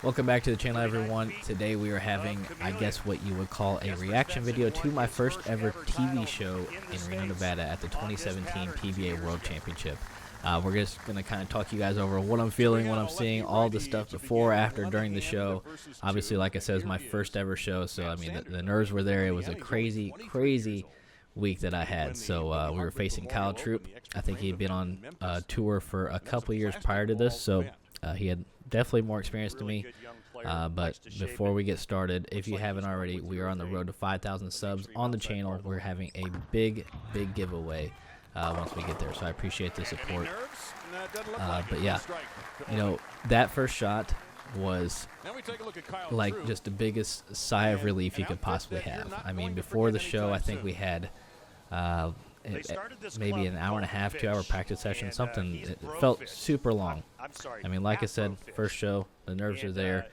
Welcome back to the channel, everyone. Today we are having, I guess, what you would call a reaction video to my first ever TV show in Reno, Nevada at the 2017 PBA World Championship. We're just going to kind of talk you guys over what I'm feeling, what I'm seeing, all the stuff before, after, during the show. Obviously, like I said, it's my first ever show, so I mean, the nerves were there. It was a crazy, crazy week that I had. So we were facing Kyle Troup. I think he'd been on a tour for a couple years prior to this, so he had definitely more experience than me. But before we get started, if you haven't already, we are on the road to 5,000 subs on the channel. We're having a big giveaway once we get there, so I appreciate the support. But yeah, you know, that first shot was like just the biggest sigh of relief you could possibly have. I mean, before the show, I think we had maybe an hour and a half, 2-hour practice session, something. It felt super long. I mean, like I said, first show, the nerves are there.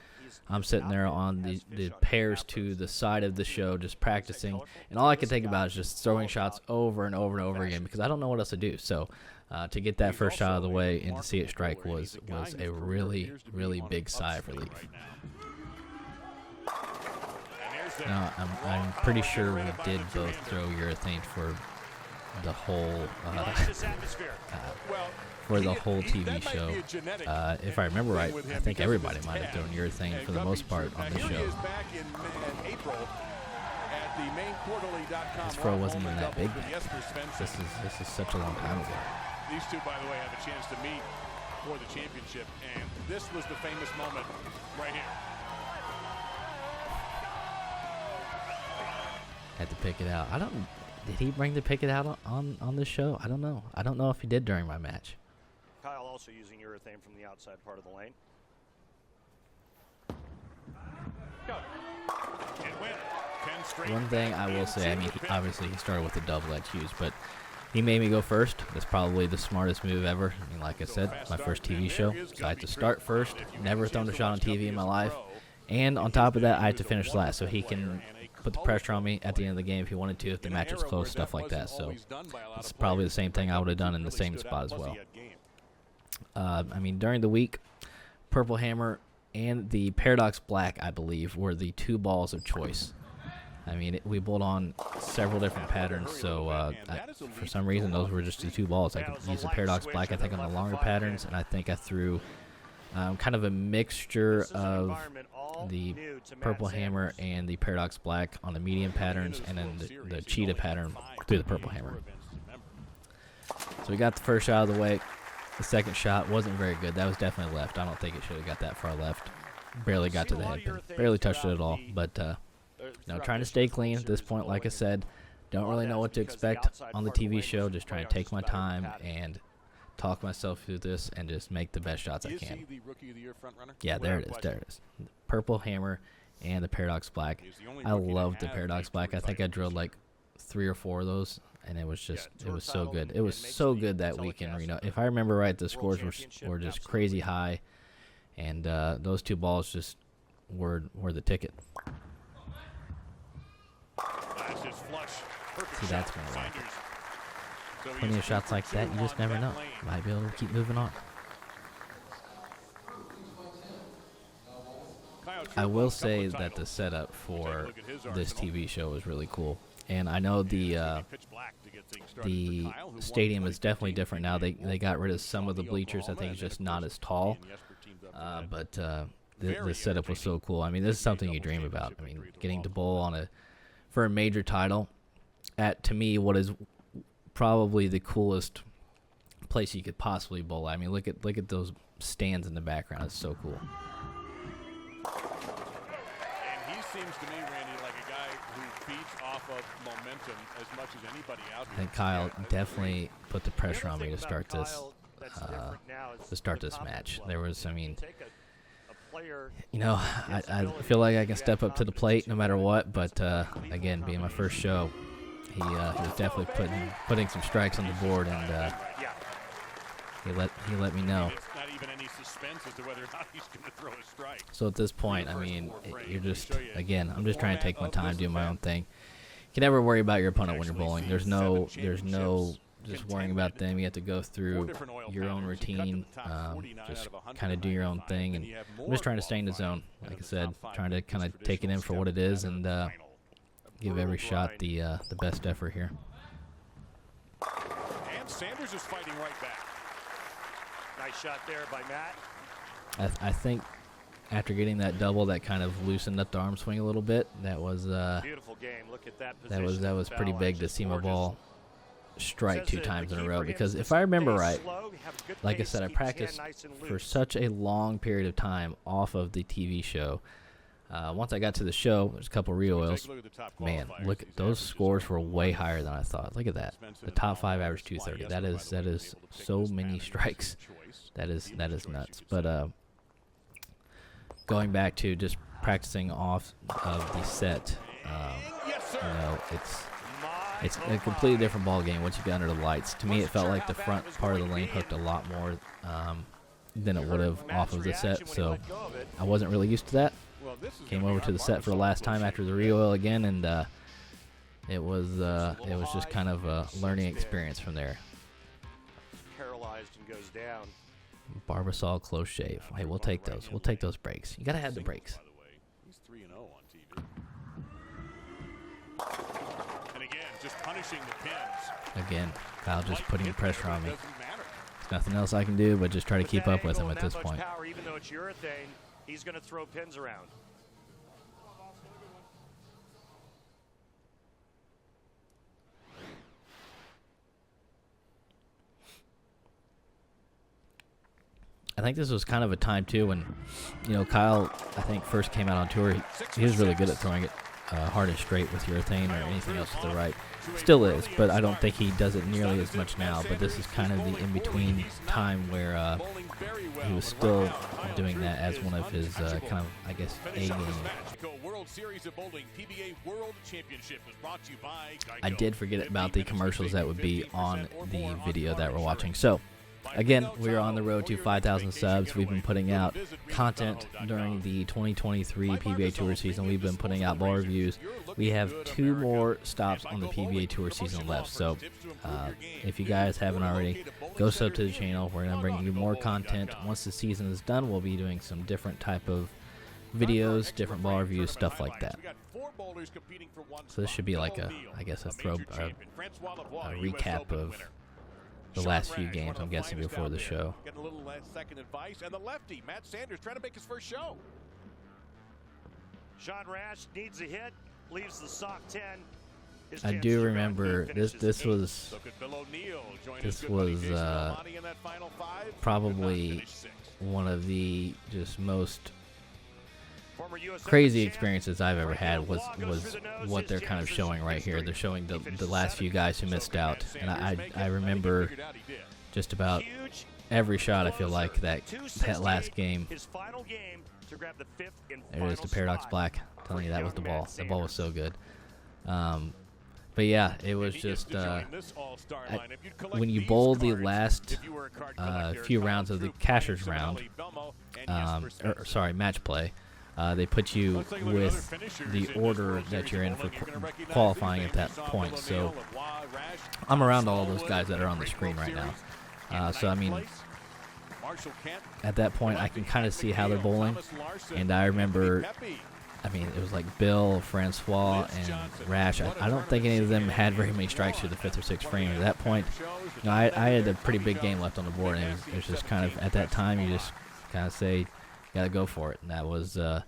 I'm sitting there on the pairs to the side of the show just practicing, and all I can think about is just throwing shots over and over and over again because I don't know what else to do. So to get that first shot of the way and to see it strike was a really big sigh of relief. Now, I'm pretty sure we did both throw urethane for the whole TV show. If I remember right, I think everybody might have thrown urethane for the most part on the show. This throw wasn't even that big back. This is such a long time ago. These two, by the way, have a chance to meet for the championship, and this was the famous moment right here. Had to pick it out. Did he bring the pick it out on this show? I don't know. I don't know if he did during my match. Kyle also using urethane from the outside part of the lane. One thing I will say, I mean, obviously he started with the double-edged use, but he made me go first. That's probably the smartest move ever. I mean, like I said, my first TV show, so I had to start first. Never thrown a shot on TV in my life. And on top of that, I had to finish last, so he can put the pressure on me at the end of the game if he wanted to, if the match was close, stuff like that. So it's probably the same thing I would have done in the same spot as well. I mean, during the week, Purple Hammer and the Paradox Black, I believe, were the two balls of choice. I mean, we bowled on several different patterns, so for some reason, those were just the two balls. I could use the Paradox Black, I think, on the longer patterns, and I think I threw kind of a mixture of the Purple Hammer and the Paradox Black on the medium patterns, and then the Cheetah pattern through the Purple Hammer. So we got the first shot of the way. The second shot wasn't very good. That was definitely left. I don't think it should have got that far left. Barely got to the head pin. Barely touched it at all. But, you know, trying to stay clean at this point, like I said. Don't really know what to expect on the TV show. Just trying to take my time and talk myself through this and just make the best shots I can. Yeah, there it is. There it is. Purple Hammer and the Paradox Black. I love the Paradox Black. I think I drilled like 3 or 4 of those, and it was just, it was so good. It was so good that week in Reno. If I remember right, the scores were just crazy high, and those two balls just were the ticket. See, that's going to like it. Plenty of shots like that, you just never know. Might be able to keep moving on. I will say that the setup for this TV show was really cool. And I know the stadium is definitely different now. They got rid of some of the bleachers. I think it's just not as tall. But the setup was so cool. I mean, this is something you dream about. I mean, getting to bowl for a major title at, to me, what is probably the coolest place you could possibly bowl. I mean, look at those stands in the background. It's so cool. And he seems to me, Randy, like a guy who feeds off of momentum as much as anybody out here. I think Kyle definitely put the pressure on me to start this match. There was, I mean, you know, I feel like I can step up to the plate no matter what, but again, being my first show, he was definitely putting some strikes on the board, and he let me know. Not even any suspense as to whether or not he's going to throw a strike. So at this point, I mean, you're just, again, I'm just trying to take my time, do my own thing. You can never worry about your opponent when you're bowling. There's no just worrying about them. You have to go through your own routine, just kind of do your own thing. And I'm just trying to stay in the zone. Like I said, trying to kind of take it in for what it is and give every shot the best effort here. And Sanders is fighting right back. Nice shot there by Matt. I think after getting that double, that kind of loosened up the arm swing a little bit. That was beautiful game. Look at that position. that was pretty big to see my ball strike 2 times in a row. Because if I remember right, like I said, I practiced for such a long period of time off of the TV show. Once I got to the show, there's a couple re-oils. Man, look at those scores were way higher than I thought. Look at that. The top 5 average 230. That is so many strikes. That is nuts. But going back to just practicing off of the set, it's a completely different ball game once you get under the lights. To me, it felt like the front part of the lane hooked a lot more than it would have off of the set. So I wasn't really used to that. Came over to the set for the last time after the re-oil again, and it was just kind of a learning experience from there. Paralyzed and goes down. Barbasol close shave. Hey, we'll take those. We'll take those breaks. You gotta have the breaks. He's 3-0 on TV. And again, just punishing the pins. Again, Kyle just putting pressure on me. There's nothing else I can do but just try to keep up with him at this point. Power, even though it's urethane, he's going to throw pins around. I think this was kind of a time, too, when, Kyle, I think, first came out on tour. He was really good at throwing it hard and straight with urethane or anything else to the right. Still is, but I don't think he does it nearly as much now. But this is kind of the in-between time where he was still doing that as one of his kind of, I guess, A game. I did forget about the commercials that would be on the video that we're watching. So, again, we're on the road to 5,000 subs. We've been putting out content during the 2023 PBA Tour season. We've been putting out ball reviews. We have 2 more stops on the PBA Tour season left. So if you guys haven't already, go sub to the channel. We're going to bring you more content. Once the season is done, we'll be doing some different type of videos, different ball reviews, stuff like that. So this should be like a recap of the last few games, I'm guessing, before the show. Getting a little second advice, and the lefty, Matt Sanders, trying to make his first show. Sean Rash needs a hit, leaves the sock 10. I do remember this was probably one of the just most crazy experiences I've ever had was what they're kind of showing right here. They're showing the last few guys who missed out, and I remember just about every shot. I feel like that last game. There it is, the Paradox Black. I'm telling you, that was the ball. The ball was so good. But yeah, it was just when you bowl the last few rounds of the Cashers round, match play. They put you with the order that you're in for qualifying at that point. So I'm around all those guys that are on the screen right now. So, I mean, at that point, I can kind of see how they're bowling. And I remember, it was like Bill, Francois, and Rash. I don't think any of them had very many strikes through the 5th or 6th frame. At that point, I had a pretty big game left on the board. And it was just kind of, at that time, you just kind of say, got to go for it. And that was a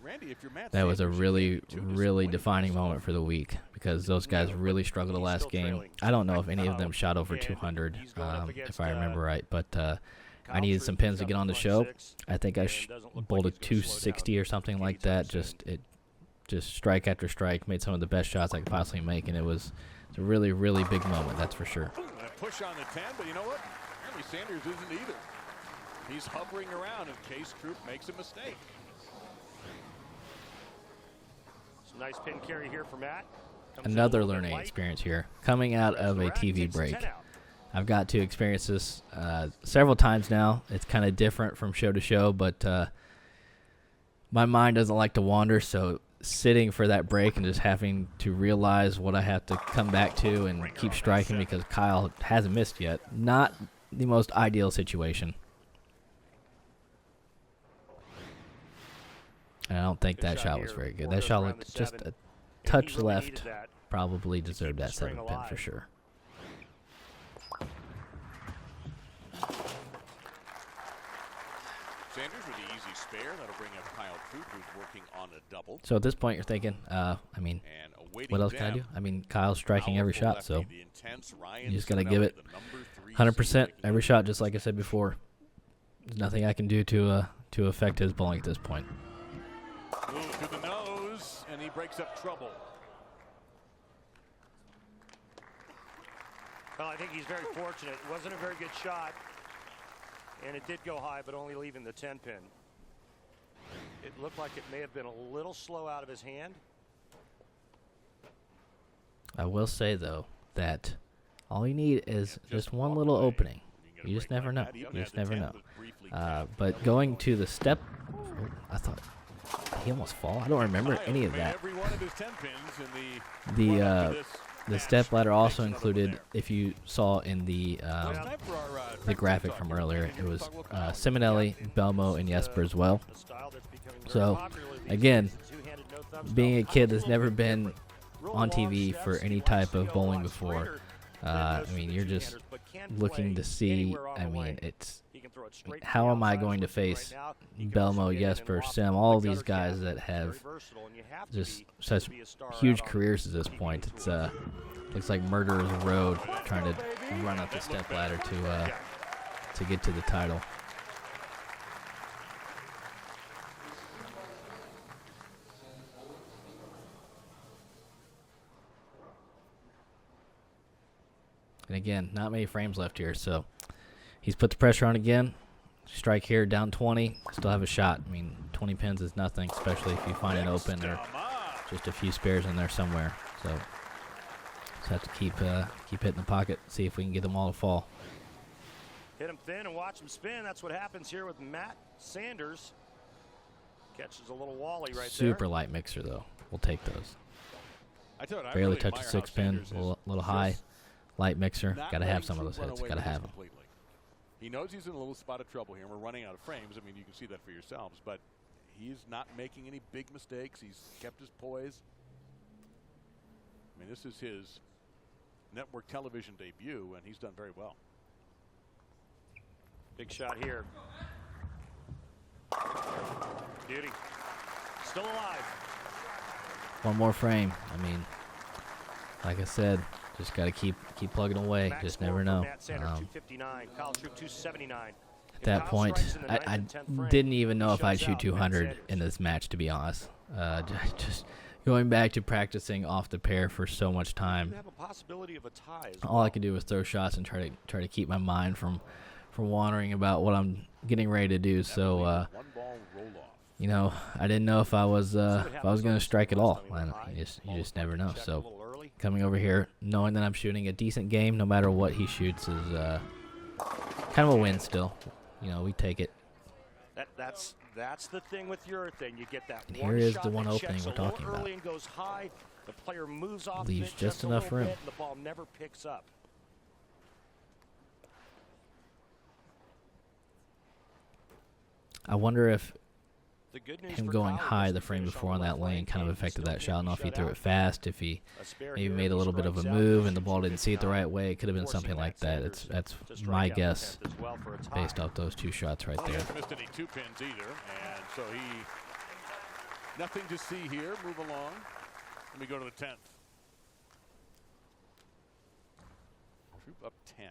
really, really defining moment for the week because those guys really struggled the last game. I don't know if any of them shot over 200, if I remember right, but I needed some pins to get on the show. I think I bowled a 260 or something like that. Just strike after strike, made some of the best shots I could possibly make, and it was a really, really big moment, that's for sure. A push on the 10, but you know what? Apparently Sanders isn't either. He's hovering around in case Troup makes a mistake. Some nice pin carry here for Matt. Another learning experience here. Coming out of a TV break. I've got to experience this several times now. It's kind of different from show to show, but my mind doesn't like to wander, so sitting for that break and just having to realize what I have to come back to and keep striking because Kyle hasn't missed yet. Not the most ideal situation. And I don't think that shot was very good. That shot looked just a touch left. Probably deserved that 7th pin for sure. Sanders with the easy spare. That'll bring up Kyle Troup, who's working on a double. So at this point, you're thinking, I mean, what else can I do? I mean, Kyle's striking every shot, so you just got to give it 100% every shot, just like I said before. There's nothing I can do to affect his bowling at this point. Move to the nose, and he breaks up trouble. Well, I think he's very fortunate. It wasn't a very good shot, and it did go high, but only leaving the 10-pin. It looked like it may have been a little slow out of his hand. I will say, though, that all you need is just one little opening. You just never know. You just never know. But going to the step, I thought, did he almost fall? I don't remember any of that. The step ladder also included, if you saw in the graphic from earlier, it was Simonelli, Belmo, and Jesper as well. So, again, being a kid that's never been on TV for any type of bowling before, I mean, you're just looking to see, I mean, how am I going to face Belmo, Jesper, Sim, all these guys that have just such huge careers at this point. It's looks like murderer's road trying to run up the step ladder to get to the title. And again, not many frames left here, so he's put the pressure on again. Strike here, down 20, still have a shot. I mean, 20 pins is nothing, especially if you find it open or just a few spares in there somewhere. So just have to keep hitting the pocket, see if we can get them all to fall. Hit him thin and watch him spin. That's what happens here with Matt Sanders. Catches a little wally right there. Super light mixer, though. We'll take those. Barely touch the 6-pin, a little high. Light mixer, got to have some of those hits, got to have them. He knows he's in a little spot of trouble here, and we're running out of frames. I mean, you can see that for yourselves, but he's not making any big mistakes. He's kept his poise. I mean, this is his network television debut, and he's done very well. Big shot here. Beauty. Still alive. One more frame. I mean, like I said, just got to keep plugging away. Just never know. At that point, I didn't even know if I'd shoot 200 in this match, to be honest. Just going back to practicing off the pair for so much time. All I could do was throw shots and try to keep my mind from wandering about what I'm getting ready to do. So, you know, I didn't know if I was going to strike at all. You just never know. So, coming over here, knowing that I'm shooting a decent game, no matter what he shoots, is kind of a win still. You know, we take it. That's the thing with your thing. You get that. And here is the one opening we're talking about. Goes high, the player moves off, leaves just enough room. And the ball never picks up. I wonder if him going high the frame before on that lane kind of affected that shot. I don't know if he threw it fast, if he maybe made a little bit of a move and the ball didn't see it the right way. It could have been something like that. That's my guess based off those two shots right there. Missed any 2 pins either, and so nothing to see here. Move along. Let me go to the 10th. Troup up 10.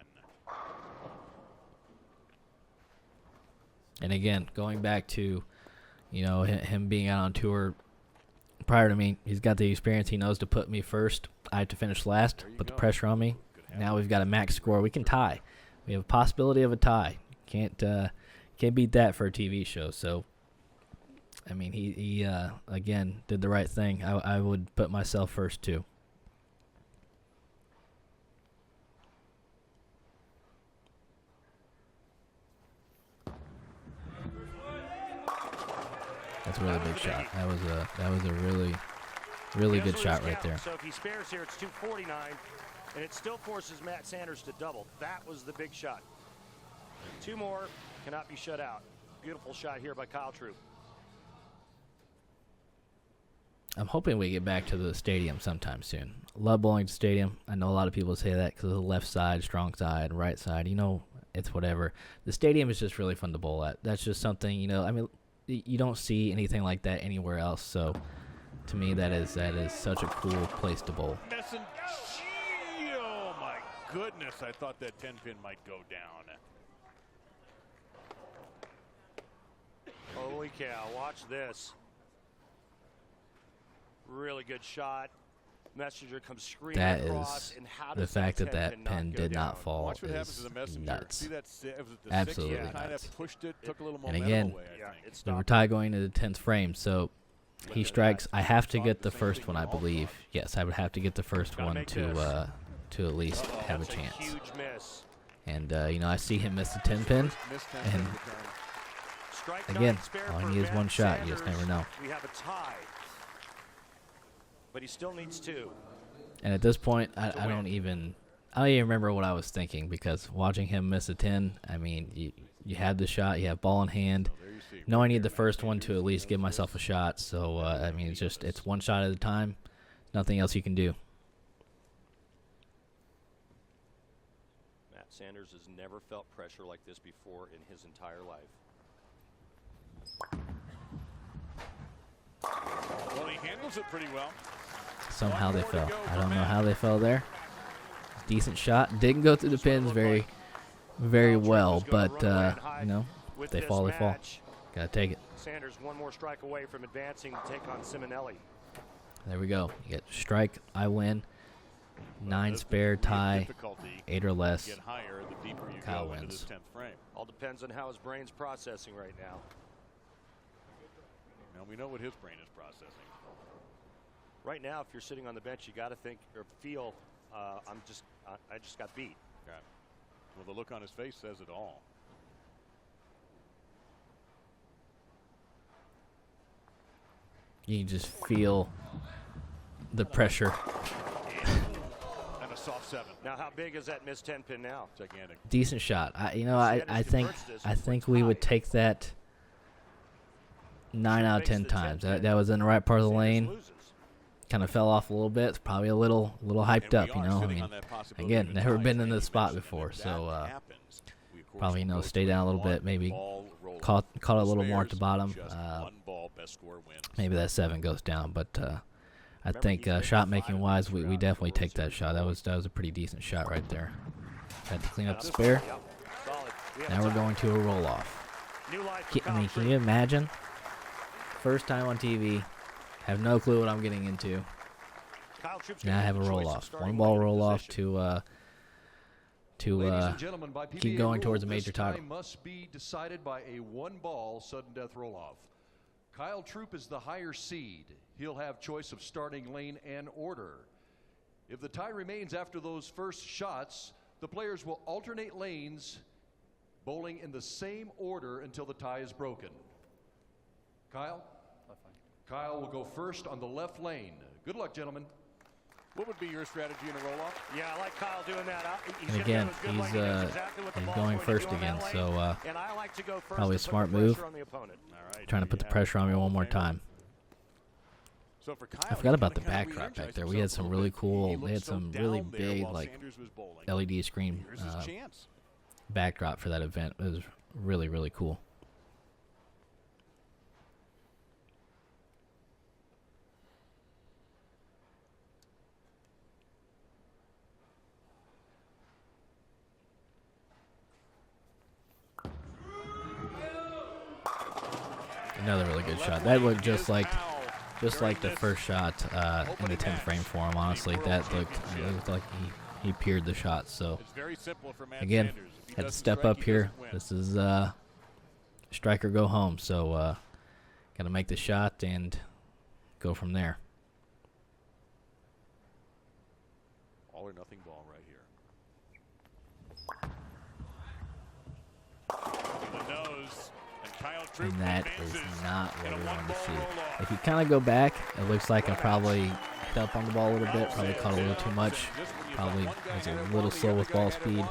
And again, going back to, you know, him being out on tour prior to me, he's got the experience. He knows to put me first. I have to finish last, put the pressure on me. Now we've got a max score. We can tie. We have a possibility of a tie. Can't beat that for a TV show. So, I mean, he again did the right thing. I would put myself first too. That's a really big shot. That was a really good shot right there. So if he spares here, it's 249, and it still forces Matt Sanders to double. That was the big shot. 2 more cannot be shut out. Beautiful shot here by Kyle Troup. I'm hoping we get back to the stadium sometime soon. Love bowling to stadium. I know a lot of people say that because of the left side, strong side, right side. You know, it's whatever. The stadium is just really fun to bowl at. That's just something, you know, I mean, you don't see anything like that anywhere else. So, to me, that is such a cool place to bowl. Oh, my goodness. I thought that 10-pin might go down. Holy cow, watch this. Really good shot. Messenger comes screaming That across, is and how the does fact that that pin did not fall Watch what happens to is the Messenger. nuts. See that it was the Absolutely sixth, kind nuts. of pushed it, took a little And momentum again, away, I think. the tie going to the 10th frame, so he strikes. I have to get the first one, I believe. Yes, I would have to get the first one to at least have a chance. Huge miss. And you know, I see him miss the 10 pin, and again, all he needs is one shot. You just never know. We have a tie, but he still needs 2. And at this point, I don't even remember what I was thinking, because watching him miss a 10, I mean, you have the shot, you have ball in hand. No, I need the first one to at least give myself a shot. So I mean, it's one shot at a time. Nothing else you can do. Matt Sanders has never felt pressure like this before in his entire life. Well, he handles it pretty well. Somehow they fell. I don't know how they fell there. Decent shot. Didn't go through the pins very, very well, but you know, if they fall, they fall. Gotta take it. Sanders 1 more strike away from advancing to take on Simonelli. There we go. You get strike, I win. 9 spare, tie, 8 or less. Get higher the deeper you Kyle go into wins. this 10th frame. All depends on how his brain's processing right now. Now we know what his brain is processing. Right now, if you're sitting on the bench, you got to think or feel, I just got beat. Yeah. Well, the look on his face says it all. You can just feel the pressure. And a soft 7. Now, how big is that missed 10 pin now? Gigantic. Decent shot. I think we would take that 9 out of 10 times. That was in the right part of the lane. Kind of fell off a little bit. It's probably a little hyped up, you know. I mean, again, never been in this spot before, so probably, you know, stay down a little bit. Maybe caught a little more at the bottom. Maybe that 7 goes down, but I think shot making wise, we definitely take that shot. That was a pretty decent shot right there. Had to clean up the spare. Now we're going to a roll off. I mean, can you imagine? First time on TV. Have no clue what I'm getting into. Now I have a roll-off. 1 ball roll-off to keep going towards a major title. Must be decided by a 1-ball sudden death roll-off. Kyle Troup is the higher seed. He'll have choice of starting lane and order. If the tie remains after those first shots, the players will alternate lanes, bowling in the same order until the tie is broken. Kyle? Kyle will go first on the left lane. Good luck, gentlemen. What would be your strategy in a roll-off? Yeah, I like Kyle doing that. And again, he's going first again, so probably a smart move. Trying to put the pressure on me one more time. So for Kyle, I forgot about the backdrop back there. We had some really cool, they had some really big, like, LED screen backdrop for that event. It was really, really cool. Another really good shot. That looked just like the first shot in the 10th frame for him. Honestly, it looked like he peered the shot. So again, had to step up here. This is strike or go home. So got to make the shot and go from there. All or nothing ball right here. The nose, and Kyle and that is not what we want to see. If you kind of go back, it looks like I probably hit up on the ball a little bit, probably caught a little too much, probably was a little slow with ball speed.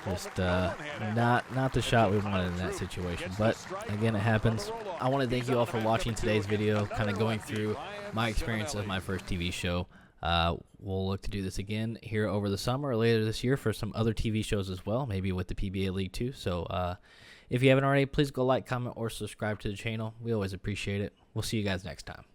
Just not the shot we wanted in that situation. But again, it happens. I want to thank you all for watching today's video, kind of going through my experience of my first TV show. We'll look to do this again here over the summer or later this year for some other TV shows as well, maybe with the PBA League too. So if you haven't already, please go like, comment, or subscribe to the channel. We always appreciate it. We'll see you guys next time.